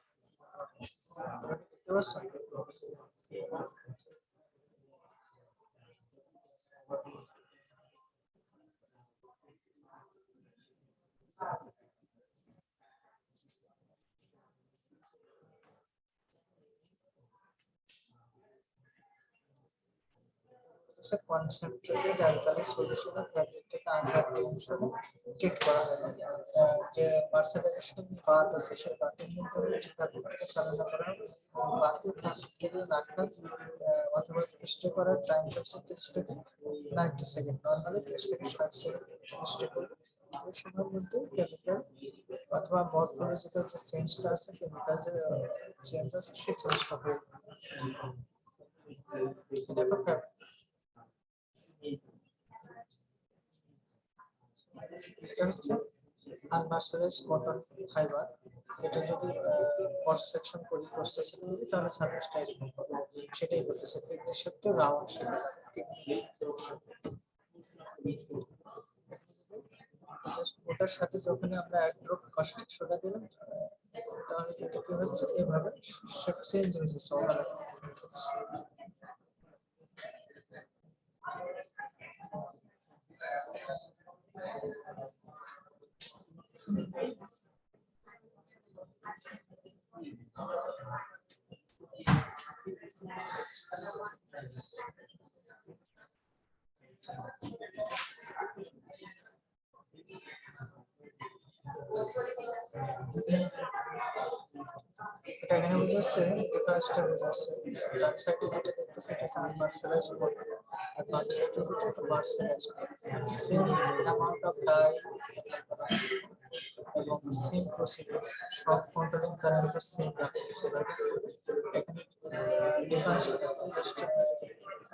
It's a concentrated alkali solution of diabetic under tension treat করা হয়। যে মার্সারাইজেশন বাত আছে সেই বাতের মধ্যে তারপরে চালনা করা হয়। বাতের থেকে রাখার অথবা টেস্ট করার টাইম হচ্ছে টেস্ট থেকে 90 সেকেন্ড, নর্মালি টেস্ট থেকে 60 সেকেন্ড টেস্ট করবে। এই সময়ের মধ্যে কেমিক্যাল অথবা মরফোলজিক্যাল যে চেঞ্জটা আছে, কেমিক্যাল যে চেঞ্জ আছে সেই চেঞ্জটা হয়ে এটা এটা হচ্ছে আনমার্সারাইজড কটন ফাইবার। এটা যদি ক্রস সেকশন করি, প্রসেসিং করি, তাহলে সারফেসটা এরকম হবে। সেটাই বলতেছে ফিটনেস শেপটা রাউন্ড শেপে যাবে। জাস্ট ওটার সাথে যখন আমরা এক ড্রপ কস্টিক সোডা দিলাম, তাহলে এটা কি হচ্ছে, এভাবে শেপ চেঞ্জ হয়েছে সোডা। এটা এখানে বুঝাচ্ছে, ডিফারেন্সটা বুঝাচ্ছে। ডান সাইডে যেটা দেখতেছে এটা হচ্ছে আনমার্সারাইজড কটন, আর বাম সাইডে যেটা এটা mercerized. Same amount of dye apply করা হচ্ছে এবং সেম প্রসিডিউর, সব কন্ট্রোলিং প্যারামিটার সেম রাখা হচ্ছে। এখানে ডিফারেন্সটা জাস্ট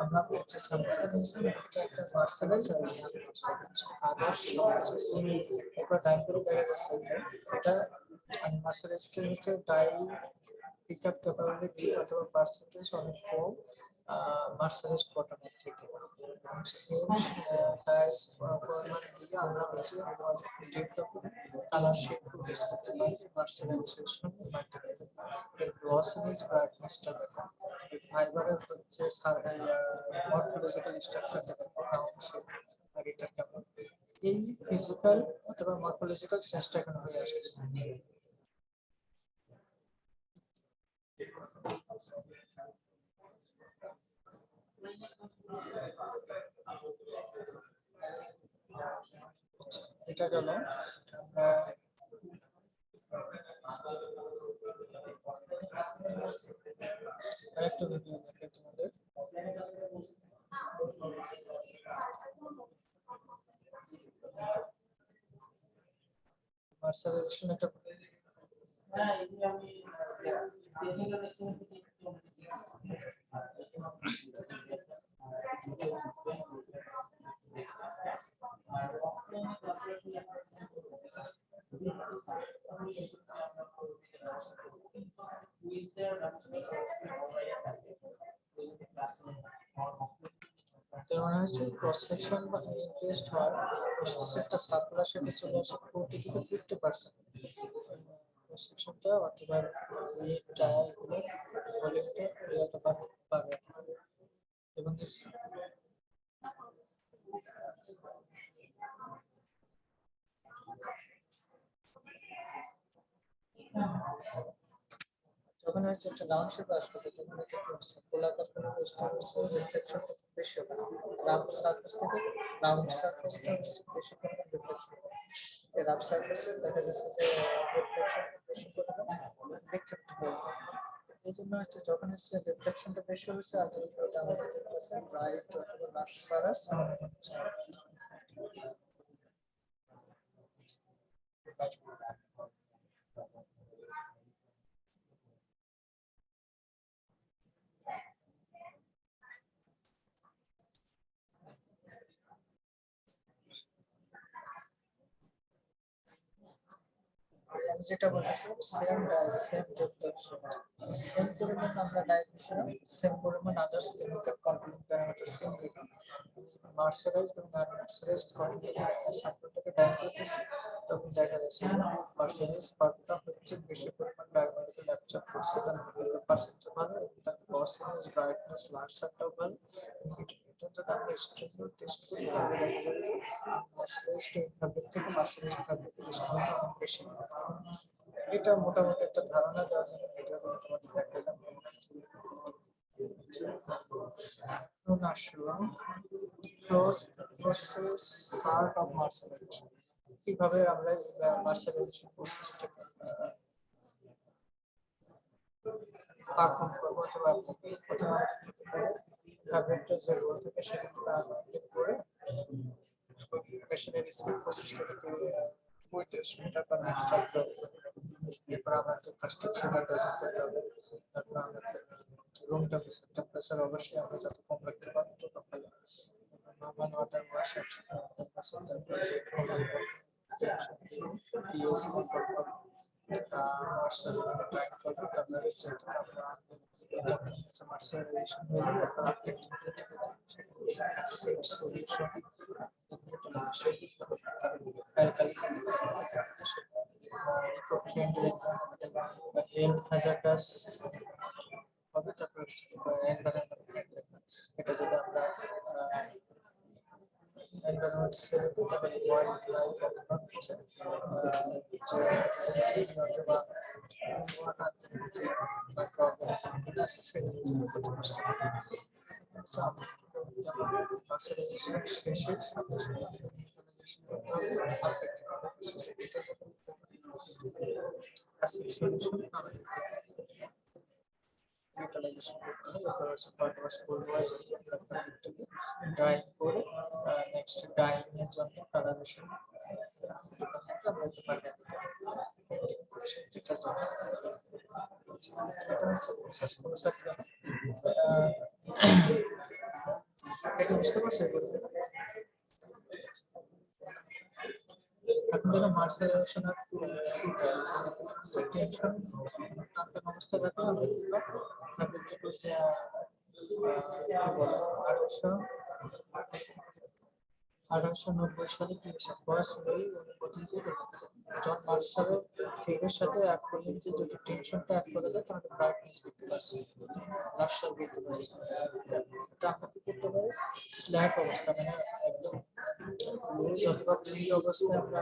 আমরা যে স্যাম্পলটা নিয়েছি এটা একটা মার্সারাইজ আর আনমার্সারাইজড, আদার্স সবকিছু সেম। একবার ডাই করে দেখা যাচ্ছে যে এটা আনমার্সারাইজড হচ্ছে ডাই পিকআপ ক্যাপাবিলিটি অথবা পার্সেন্টেজ অনেক কম মার্সারাইজড কটনের থেকে। সেম ডাইস পরিমাণ দিয়ে আমরা হচ্ছে ডেভেলপ কালার শেড প্রডিউস করতে পারি মার্সারাইজেশন মাধ্যমে। এর গ্লসিনেস ব্রাইটনেসটা দেখো, ফাইবারের হচ্ছে মরফোলজিক্যাল স্ট্রাকচারটা দেখো, রাউন্ড শেপ, আর এটা কেমন এই ফিজিক্যাল অথবা মরফোলজিক্যাল সেন্সটা এখানে হয়ে আসতেছে। এটা গেল। আমরা আরেকটা ভিডিও দেখে তোমাদের মার্সারাইজেশন একটা তার মানে হচ্ছে ক্রস সেকশন বা ইন্টারেস্ট হয় প্রসেসরটা সার্কুলার শেপে চলে আসে 40 থেকে 50%। ক্রস সেকশনটা অথবা এটা এগুলো ভলিউমটা এরিয়াটা বাড়ে এবং যখন হচ্ছে একটা রাউন্ড শেপ আসতেছে তখন এটা কি হচ্ছে, গোলাকার করে বুঝতে হচ্ছে রিফ্লেকশনটা খুব বেশি হবে। রাউন্ড সারফেস থেকে রাউন্ড সারফেসটা বেশি পরিমাণ রিফ্লেকশন হবে। এই রাফ সারফেসে দেখা যাচ্ছে যে রিফ্লেকশন বেশি পরিমাণ বিক্ষিপ্ত হয়ে যায়। এই জন্য হচ্ছে যখন হচ্ছে রিফ্লেকশনটা বেশি হচ্ছে আলটিমেটলি ওটা আমাদের কাছে ব্রাইট অথবা লাক্সারাস মনে হচ্ছে। আমি যেটা বলেছিলাম same die same reflection same পরিমাণ আমরা ডাই দিয়েছিলাম, সেম পরিমাণ others chemical compound parameter same দিলাম। মার্সারাইজড এবং আনমার্সারাইজড কম্পাউন্ড স্যাম্পলটাকে ডাই করতেছি, তখন দেখা যাচ্ছে মার্সারাইজ পার্টটা হচ্ছে বেশি পরিমাণ ডায়াগোনালি অ্যাবজর্ব করছে, তার পার্সেন্টটা ভালো এবং তার গ্লসিনেস ব্রাইটনেস লার্জসারটাও ভালো। এটা যদি আমরা স্ট্রিংগুলো টেস্ট করি তাহলে দেখা যাবে যে মার্সারাইজড ফ্যাব্রিক থেকে মার্সারাইজড ফ্যাব্রিক টেস্টটা অনেক বেশি। এটা মোটামুটি একটা ধারণা দেওয়ার জন্য ভিডিওগুলো তোমাদের দেখাইলাম। এখন আসলো প্রসেস সার্ট অফ মার্সারাইজেশন, কিভাবে আমরা এই মার্সারাইজেশন প্রসেসটাকে পারফর্ম করবো অথবা অথবা ফ্যাব্রিকটা যে রোল থেকে সেটাকে আমরা চেক করে মেশিনের স্পিড প্রসেসটাকে এটা পর এরপর আমাদের কাস্টমার ডজন করতে হবে। তারপর আমাদের রুম টেম্পারেচার অবশ্যই আমরা যত কম রাখতে পারবো তত ভালো। Normal water wash PS control করবো, ময়েশ্চার ট্র্যাক করবো, তারপরে হচ্ছে আমরা ময়েশ্চারাইজেশন হয়ে যাবে, তারপর update set solution alkali eco friendly health hazardous হবে, তারপর এনভায়রনমেন্ট ফ্রেন্ডলি। এটা যদি আমরা এনভায়রনমেন্ট সেলে দিই তাহলে ওয়াইল্ড লাইফ অথবা হচ্ছে অথবা ওয়াটার যে মাইক্রো অর্গানিজম আছে সেগুলো ক্ষতিগ্রস্ত হবে। মার্সারাইজেশন শেষের সাথে সাথে অ্যাসিড সলিউশন আমাদের ইউটিলাইজেশন করতে হয়। এরপর হচ্ছে পারপাস পূর্বজ ড্রাইং করে নেক্সট ডাইং এর জন্য কালারেশন আমরা একটু পাঠিয়ে দিতে পারি। এটা হচ্ছে প্রসেস কনসেপ্ট। এটা বুঝতে পারছো? এখন দেখো মার্সারাইজেশন আর টু টাইপস। যে টেনশন টানটান অবস্থা রাখলে আমরা কি পাবো, তারপর যেটা হচ্ছে কি বলে 1890 সালে কি হয়েছে ফার্স্ট ওয়েভ অনুমোদিত জন মার্শালের থিওরির সাথে এক পর্যন্ত যদি টেনশনটা অ্যাড করে দেয় তাহলে ব্রাইটনেস বৃদ্ধি পাচ্ছে, লার্সার বৃদ্ধি পাচ্ছে। এটা আমরা কি করতে পারি, স্ল্যাক অবস্থা মানে একদম লুজ অথবা ফ্রি অবস্থায় আমরা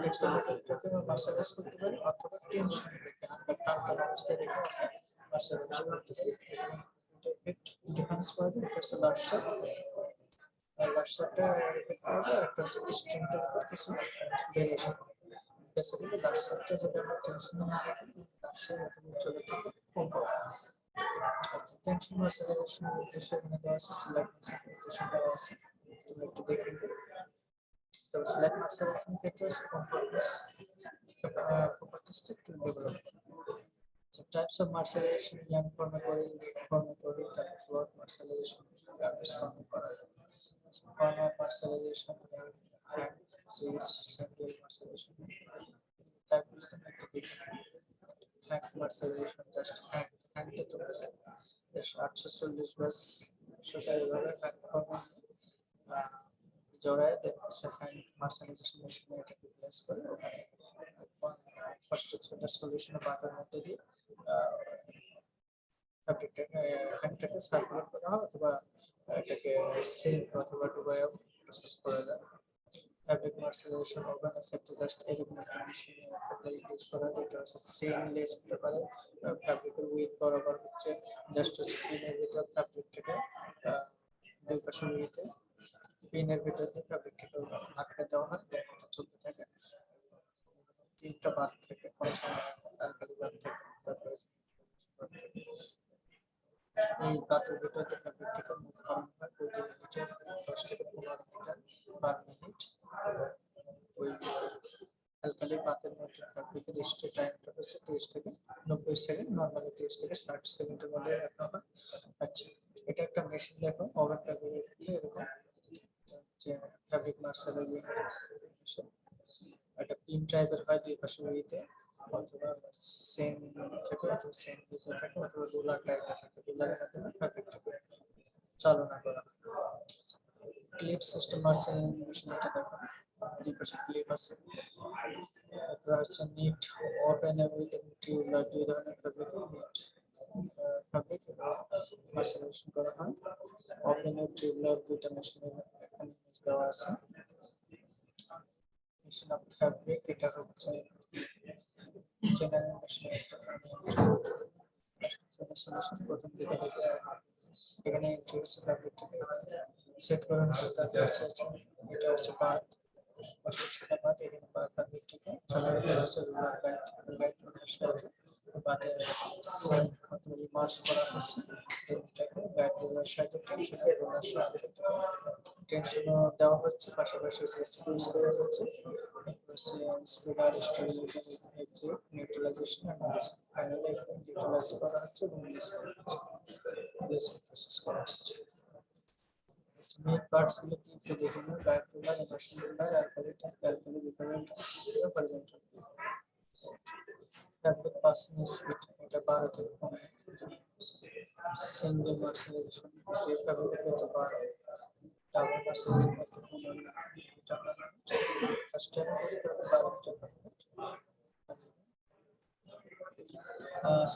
টেক্সটাইলটাকে মার্শালাইজ করতে পারি, অথবা টেনশন রেখে আমরা টানটান অবস্থায় রেখে আমরা মার্শালাইজ করতে পারি। এটা ডিফারেন্স পাওয়া যায়, এটা হচ্ছে লার্সার। লার্সারটা রিপিট করবে, একটা হচ্ছে স্ট্রিংটার উপর কিছু ভেরিয়েশন। বেসিক্যালি লার্সারটা যেটা আমরা টেনশনে না রাখি, লার্সার অথবা উচ্চতা থেকে কম পাবো। আচ্ছা, টেনশন মার্শালাইজেশনের উদ্দেশ্যে এখানে দেওয়া আছে, সিলেক্ট উদ্দেশ্যে দেওয়া আছে, তুমি একটু দেখে নিও। তো সিলেক্ট মার্শালাইজেশন ক্ষেত্রে হচ্ছে properties to develop. So types of martialization, young formatory, late formatory, blood martialization, garbage formatory. So formal martialization, and central martialization. Type of hang martialization, just hang to the present. The short solution was should I hang formally. জোড়ায় দেখছে hand মার্শালাইজেশন মেশিনে এটাকে place করে ওখানে first ছোট solution butter মধ্যে দিয়ে ফ্যাব্রিকটাকে হ্যান্ডটাকে circulate করা হয়, অথবা এটাকে সিল্ক অথবা ডুবাইও প্রসেস করা যায়। ফ্যাব্রিক মার্শালাইজেশন ওভেনের ক্ষেত্রে জাস্ট এরকম একটা মেশিনে ফ্যাব্রিক ইউজ করা হয়, যেটা হচ্ছে সেমলেস হতে পারে। ফ্যাব্রিকের উইথ বরাবর হচ্ছে জাস্ট স্পিনের ভিতর ফ্যাব্রিকটাকে দুই পাশে উইথে পিনের ভিতর দিয়ে ফ্যাব্রিকটাকে আটকে দেওয়া হয়, চলতে থাকে। তিনটা বাদ থেকে অ্যালকালি বাদ থেকে এই পাত্রের ভিতরে ফ্যাব্রিকটিকে মুভ করানো হয় প্রতি মিনিটে 10 থেকে 15 মিটার পার মিনিট। ওই অ্যালকালি পাতের মধ্যে ফ্যাব্রিকের স্টে টাইমটা হচ্ছে 30 থেকে 90 সেকেন্ড, নর্মালি 30 থেকে 60 সেকেন্ডের মধ্যে রাখা হয়। আচ্ছা, এটা একটা মেশিন দেখো, ওভেনটা বেরিয়ে গেছে এরকম যে ফ্যাব্রিক মার্শালাইজেশন। একটা পিন টাইপের হয় দুই পাশে উইতে, অথবা সেন থাকে, অথবা সেন বেসে থাকে, অথবা রোলার টাইপের থাকে। রোলারের মাধ্যমে ফ্যাব্রিকটাকে চালনা করা হয়। ক্লিপ সিস্টেম মার্শালাইজেশন, এটা দেখো দুই পাশে ক্লিপ আছে। তারপর হচ্ছে নিট ওপেন উইথ টিউবলার, দুই ধরনের ফ্যাব্রিক নিট ফ্যাব্রিক মার্শালাইজেশন করা হয়। ওপেন ও টিউবলার দুইটা মেশিনের এখানে ইমেজ দেওয়া আছে। মেশিন অফ ফ্যাব্রিক, এটা হচ্ছে জেনারেল মেশিন। সলিউশন প্রথম দিকে দেখে এখানে ইন্ট্রোডিউস ফ্যাব্রিকটাকে সেট করা হচ্ছে। তারপর হচ্ছে এটা হচ্ছে বার, সেটা বাদ এখানে বার ফ্যাব্রিকটাকে চালানো হচ্ছে রুলার গাইড রুলার সাহায্যে বাদে সেম অথবা ইমার্জ করা হচ্ছে। এটাকে গাইড রুলার সাহায্যে টেনশন রুলার সাহায্যে টেনশন দেওয়া হচ্ছে, পাশাপাশি স্ক্রুজ করা হচ্ছে। হচ্ছে স্পিডার স্টেবিলাইজার হচ্ছে নিউট্রালাইজেশন এন্ড ফাইনালি নিউট্রালাইজ করা হচ্ছে এবং রিলিজ করা হচ্ছে, রিলিজ প্রসেস করা হচ্ছে। মেইন পার্টস গুলো কি একটু দেখুন। Guide roller, immersion roller, alkali different horizontal fabric passing speed, এটা 12 থেকে 15। সিঙ্গেল মার্শালাইজেশন ফ্যাব্রিক হতে 12, double mercerization 15 first time 12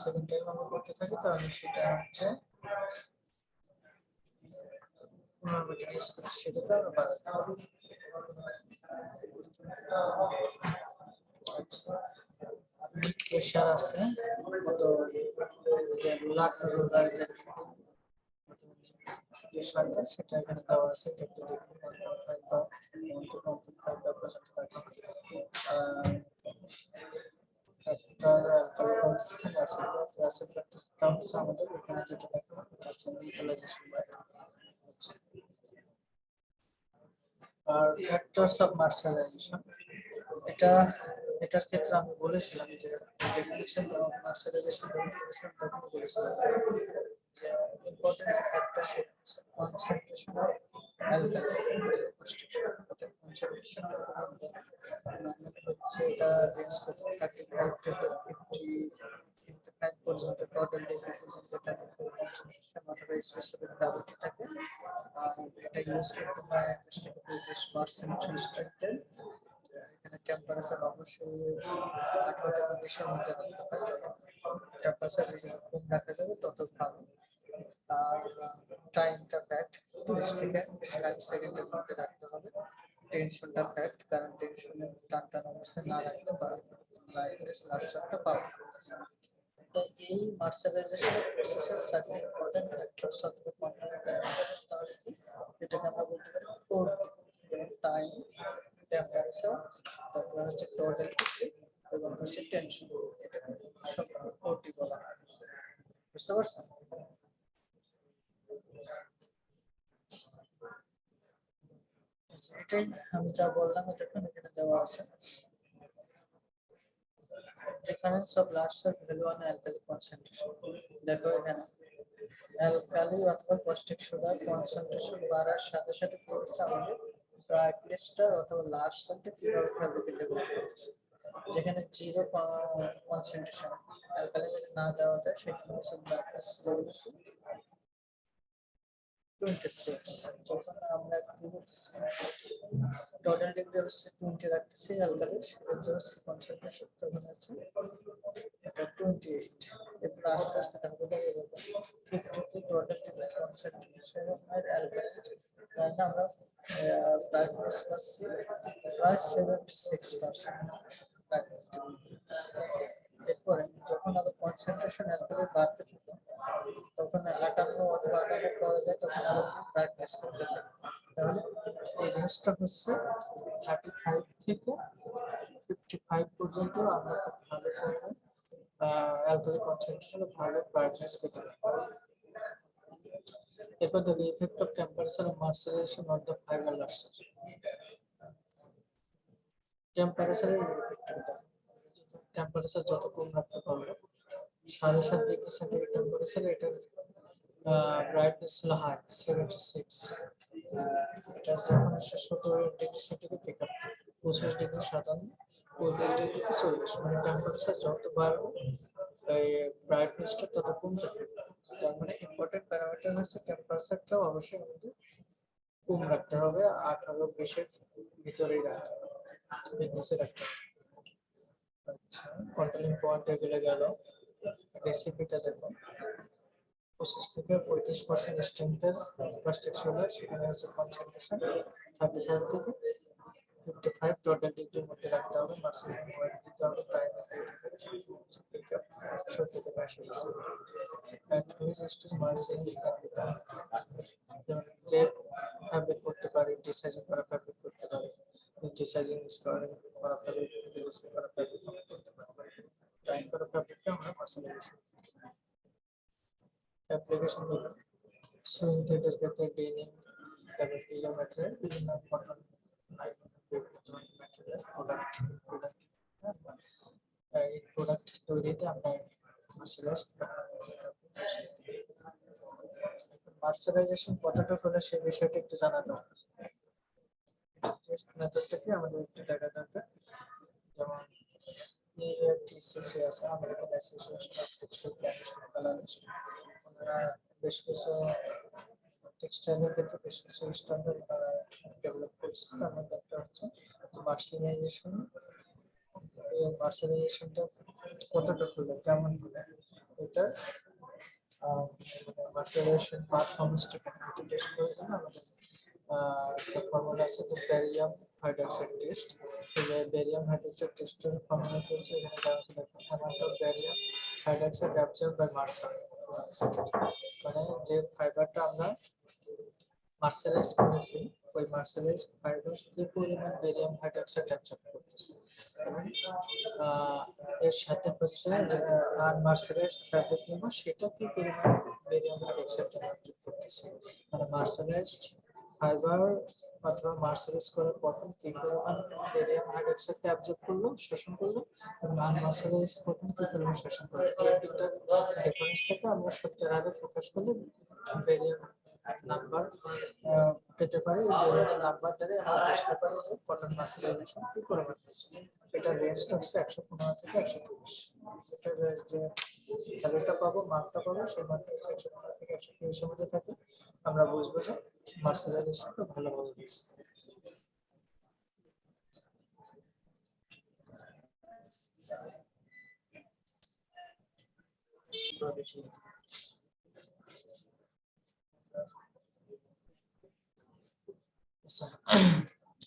second time আমরা করতে থাকি, তাহলে সেটা হচ্ছে 15 মিটার স্পিড, সেটাকে আমরা বাড়াতে পারি। আচ্ছা, মিড প্রেসার আছে কত, যে রুলার যে প্রেসারটা সেটা এখানে দেওয়া আছে। এটা একটু দেখুন, 1.5 বা 1.5 পর্যন্ত রাখা হয়। আমাদের এখানে যেটা দেখো এটা হচ্ছে নিউট্রালাইজেশন বাই। আর ফ্যাক্টরস অফ মার্শালাইজেশন, এটা এটার ক্ষেত্রে আমি বলেছিলাম যে ডেফিনিশন অফ মার্শালাইজেশন যখন বলেছিলাম তখন বলেছিলাম যে important factor concentration of alkali concentration হচ্ছে এটা রেঞ্জ করতে 35 থেকে 55 পর্যন্ত টোটাল ডিগ্রি পর্যন্ত এটা কনসেন্ট্রেশন অথবা স্পেসিফিক গ্র্যাভিটি থাকে। আর এটা ইউজ করতে হয় 21 থেকে 35% রিস্ট্রিক্টেড। এখানে টেম্পারেচার অবশ্যই 18 থেকে 20 এর মধ্যে রাখতে হয়, টেম্পারেচার যত কম রাখা যাবে তত ভালো। আর টাইমটা ফ্যাক্ট 30 থেকে 60 সেকেন্ডের মধ্যে রাখতে হবে। টেনশনটা ফ্যাক্ট, কারণ টেনশন টান অবস্থায় না রাখলে ব্রাইটনেস লার্সারটা পাবে। তো এই মার্শালাইজেশনের প্রসেসের সাথে ইম্পর্টেন্ট ফ্যাক্টরস অথবা কম্পোনেন্ট তাহলে কি এটাকে আমরা বলতে পারি কোর, যেমন টাইম, টেম্পারেচার, তারপর হচ্ছে টোটাল এবং হচ্ছে টেনশন, এটাকে সব কোরটি বলা হয়। বুঝতে পারছেন? এটাই আমি যা বললাম দেখুন এখানে দেওয়া আছে। Difference of lustre value on alkali concentration, দেখো এখানে অ্যালকালি অথবা কস্টিক সোডার কনসেন্ট্রেশন বাড়ার সাথে সাথে কি হচ্ছে আমাদের ব্রাইটনেসটা অথবা লার্সারটা কিভাবে ফ্যাব্রিকে ডেভেলপ করতেছে। যেখানে জিরো কনসেন্ট্রেশন অ্যালকালি যদি না দেওয়া যায় সেখানে হচ্ছে ব্রাইটনেস লেভেল হচ্ছে 26। যখন আমরা কি করতেছি টোটাল ডিগ্রি হচ্ছে 20 রাখতেছি অ্যালকালি, সেক্ষেত্রে হচ্ছে কনসেন্ট্রেশন তখন হচ্ছে এটা 28। এরপর আস্তে আস্তে ধাপে ধাপে যাবে 52 টোটাল ডিগ্রি কনসেন্ট্রেশন আর অ্যালকালি, কারণ আমরা ব্রাইটনেস পাচ্ছি প্রায় 76%। এরপরে যখন আবার কনসেন্ট্রেশন অ্যালকালি বাড়তে থাকে তখন 58 অথবা 58 পাওয়া যায়, তখন আবার ব্রাইটনেস করতে থাকে। তাহলে এই রেঞ্জটা হচ্ছে 35 থেকে 55 পর্যন্ত আমরা খুব ভালো করে অ্যালকালি কনসেন্ট্রেশন ভালো ব্রাইটনেস পেতে পারি। এরপর দেখো effect of temperature of moisturization on the fibre lustre. টেম্পারেচারের টেম্পারেচার যত কম রাখতে পারবো, 7.5 ডিগ্রি সেন্টিগ্রেড টেম্পারেচার, এটার ব্রাইটনেস ছিল হাই 76, এটা যখন 17 degree centigrade pick up, 25 degree 57, 35 ডিগ্রিতে 40, মানে টেম্পারেচার যত বাড়বে এই ব্রাইটনেসটা তত কমতে থাকবে। তার মানে ইম্পর্টেন্ট প্যারামিটার হচ্ছে টেম্পারেচারটাও অবশ্যই আমাদের কম রাখতে হবে, 18-20 ভিতরেই রাখতে হবে, নিচে রাখতে হবে। আচ্ছা, কন্ট্রোলিং পয়েন্ট এগুলো গেল। রেসিপিটা দেখো, 25 থেকে 35% স্ট্রেংথের প্লাস্টিক সেখানে হচ্ছে কনসেন্ট্রেশন 35 থেকে 55 টোটাল ডিগ্রির মধ্যে রাখতে হবে। মার্সেলিং ওয়েট দিতে হবে, টাইম 70 থেকে 80%। এন্ড হুইচ স্টেজ মার্সেলিং যেমন ক্রেপ ফ্যাব্রিক করতে পারি, ডিসাইজিং করা ফ্যাব্রিক করতে পারি, ডিসাইজিং স্কোয়ারিং করা ফ্যাব্রিক, ডিসাইজিং করা ফ্যাব্রিক করতে পারি। টাইম করা ফ্যাব্রিকটা আমরা মার্সেলিং অ্যাপ্লিকেশন দেবো। সুইং থ্রেডের ক্ষেত্রে ডেনিম, তারপর পিলো ম্যাটেরিয়াল, বিভিন্ন কটন, নাইলন, বিভিন্ন ধরনের ম্যাটেরিয়াল প্রোডাক্ট এই প্রোডাক্ট তৈরিতে আমরা মার্সারাইজেশন কতটা হলে সেই বিষয়টা একটু জানা দরকার। টেস্ট মেথডটা কি আমাদের একটু দেখা দরকার। যেমন AATCC আছে, American association of textile chemistry colourist, ওনারা বেশ কিছু টেক্সটাইলের ক্ষেত্রে বেশ কিছু স্ট্যান্ডার্ড ডেভেলপ করছে। তার মধ্যে একটা হচ্ছে মার্সারাইজেশন। এই মার্সারাইজেশনটা কতটা হলে কেমন হলে এটা মার্সারাইজেশন পারফরম্যান্সটা কেমন টেস্ট করার জন্য আমাদের একটা ফর্মুলা আছে, তো ব্যারিয়াম হাইড্রক্সাইড টেস্ট। এই ব্যারিয়াম হাইড্রক্সাইড টেস্টের ফর্মুলা হচ্ছে এখানে দেওয়া আছে, দেখুন amount of barium hydroxide absorb by mercer, মানে যে ফাইবারটা আমরা মার্সারাইজ করেছি ওই মার্সারাইজ ফাইবার কি পরিমাণ বেরিয়াম হাইড্রক্সাইড অ্যাবজর্ব করতেছে, এবং এর সাথে হচ্ছে আনমার্সারাইজড ফ্যাব্রিক নেব সেটা কি পরিমাণ বেরিয়াম হাইড্রক্সাইড অ্যাবজর্ব করতেছে। মানে মার্সারাইজড ফাইবার অথবা মার্সারাইজ করার কটন কি পরিমাণ বেরিয়াম হাইড্রক্সাইড অ্যাবজর্ব করলো, শোষণ করলো, এবং আনমার্সারাইজ কটন কি পরিমাণ শোষণ করলো। এই দুটার ডিফারেন্সটাকে আমরা সত্যের আগে প্রকাশ করলে বেরিয়াম নাম্বার পেতে পারি। বেরিয়াম নাম্বার দ্বারা আমরা বুঝতে পারি যে কটন মার্সারাইজেশন কি পরিমাণ হয়েছে। এটা রেঞ্জটা হচ্ছে 115 থেকে 130। এটার যে ভ্যালুটা পাবো, মার্কটা পাবো, সেই মার্কটা হচ্ছে 115 থেকে 130 এর মধ্যে থাকে, আমরা বুঝবো যে মার্সারাইজেশনটা ভালোভাবে হয়েছে।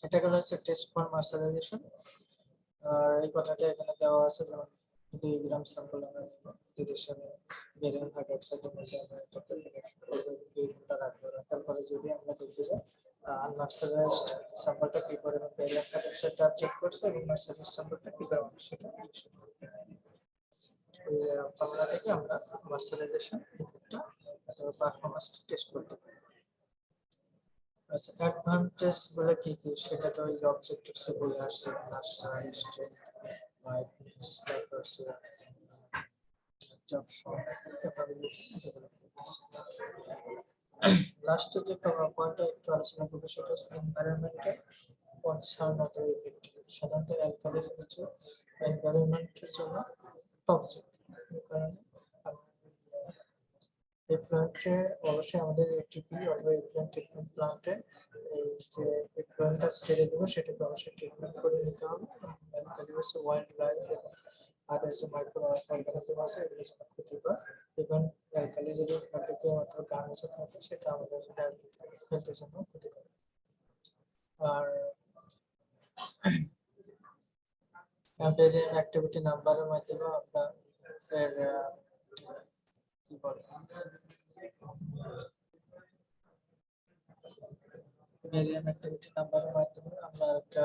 এটা গেল হচ্ছে টেস্ট ফর মার্সারাইজেশন। আর এই কথাটা এখানে দেওয়া আছে, যেমন 2 গ্রাম স্যাম্পল আমরা নিব, 30 বেরিয়াম হাইড্রক্সাইডের মধ্যে আমরা একটা 2 ঘন্টা রাখবো। রাখার পরে যদি আমরা দেখি যে আনমার্সারাইজড স্যাম্পলটা কি পরিমাণ বেরিয়াম হাইড্রক্সাইডটা অবজর্ভ করছে এবং মার্সারাইজড স্যাম্পলটা কি পরিমাণ, সেটা এই ফর্মুলা থেকে আমরা মার্সারাইজেশন ইফেক্টটা অথবা পারফরম্যান্স টেস্ট করতে পারি। আচ্ছা, অ্যাডভান্টেজ গুলো কি কি সেটা তো ওই অবজেক্টিভসে বলে আসছে, নার্সারি স্ট্রেংথ, ব্রাইটনেস, তারপর হচ্ছে অ্যাবজর্পশন, ক্যাপাবিলিটি ডেভেলপ করতেছে। লাস্টে যে পয়েন্টটা একটু আলোচনা করবো সেটা হচ্ছে এনভায়রনমেন্টাল কনসার্ন অথবা ইফেক্টিভ। সাধারণত অ্যালকালির কিছু এনভায়রনমেন্টের জন্য টক্সিক, এই কারণে এই প্ল্যান্টে অবশ্যই আমাদের এটিপি অথবা এফলুয়েন্ট ট্রিটমেন্ট প্ল্যান্টে এই যে এফলুয়েন্টটা ছেড়ে দেবো সেটাকে অবশ্যই ট্রিটমেন্ট করে নিতে হবে। অ্যালকালি হচ্ছে ওয়াইল্ড লাইফ এবং আর যে মাইক্রো অর্গানিজম আছে এগুলো যেন ক্ষতিকর, এবং অ্যালকালি যদি মাটিতে অথবা গার্মেন্টসে থাকে সেটা আমাদের হেলথের জন্য ক্ষতিকর। আর বেরিয়াম অ্যাক্টিভিটি নাম্বারের মাধ্যমে আমরা এর কি বলে বেরিয়াম অ্যাক্টিভিটি নাম্বারের মাধ্যমে আমরা একটা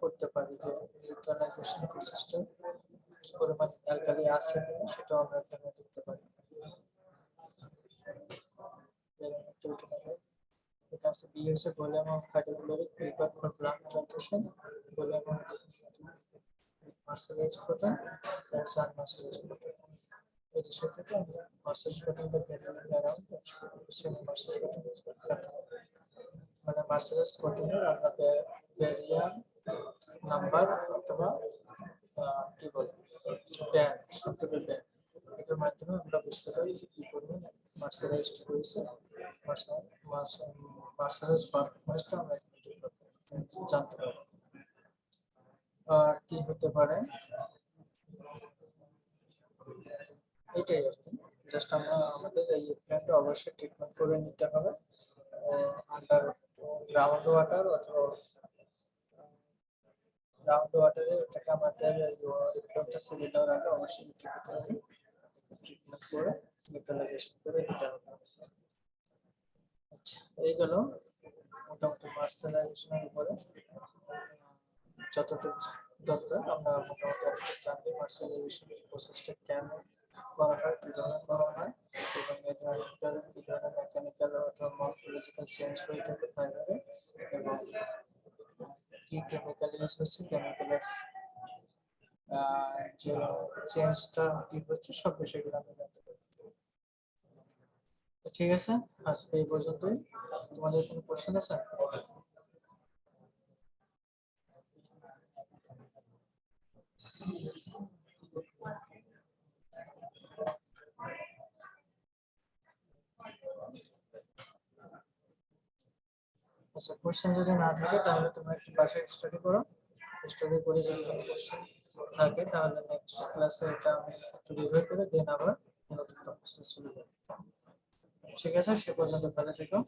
করতে পারি যে নিউট্রালাইজেশন প্রসেসটা কি পরিমাণ অ্যালকালি আছে কিনা সেটাও আমরা এখানে দেখতে পারি। বেরিয়াম হচ্ছে volume of hydrochloric liquid for blood transition, volume of mercerized cotton, that's unmercerized cotton. এই বিষয়টাকে আমরা mercerized cotton the value around semi mercerized cotton, মানে মার্সেলাইজড কটনের আমরা ভ্যারিয়ান নাম্বার অথবা কি বলে ব্যান্ড, শব্দটা ব্যান্ড, এটার মাধ্যমে আমরা বুঝতে পারি যে কি পরিমাণ মার্সেলাইজড হয়েছে, মার্সেলাইজ পারফরম্যান্সটা আমরা জানতে পারি। আর কি হতে পারে এটাই আর কি, জাস্ট আমরা আমাদের এই প্ল্যান্টটা অবশ্যই ট্রিটমেন্ট করে নিতে হবে আন্ডার গ্রাউন্ড ওয়াটার অথবা গ্রাউন্ড ওয়াটারে, এটাকে আমাদের একটা সেভে দেওয়ার আগে অবশ্যই ট্রিটমেন্ট করে নিউট্রালাইজেশন করে দিতে হবে। আচ্ছা, এই গেল মোটামুটি মার্সেলাইজেশনের উপরে যতটুকু দরকার আমরা মোটামুটি এতটুকু জানলে মার্সেলাইজেশন প্রসেসটা কেন করা হয়, কিভাবে করা হয়, এবং এর ভিতরে কি ধরনের মেকানিক্যাল অথবা মর্ফোলজিক্যাল চেঞ্জ হয়ে থাকে ফাইবারে, এবং কি কেমিক্যাল ইউজ হচ্ছে, কেমিক্যালের যে চেঞ্জটা কি হচ্ছে, সব বিষয়গুলো আমরা জানতে পারি। তো ঠিক আছে, আজকে এই পর্যন্তই। তোমাদের কোনো কোশ্চেন আছে? আচ্ছা, কোশ্চেন যদি না থাকে তাহলে তোমরা একটু বাসায় স্টাডি করো, স্টাডি করে যদি কোনো কোশ্চেন থাকে তাহলে নেক্সট ক্লাসে এটা আমি একটু রিভিউ করে দেন আবার নতুন টপিকে চলে যাব। ঠিক আছে, সে পর্যন্ত ভালো থেকো।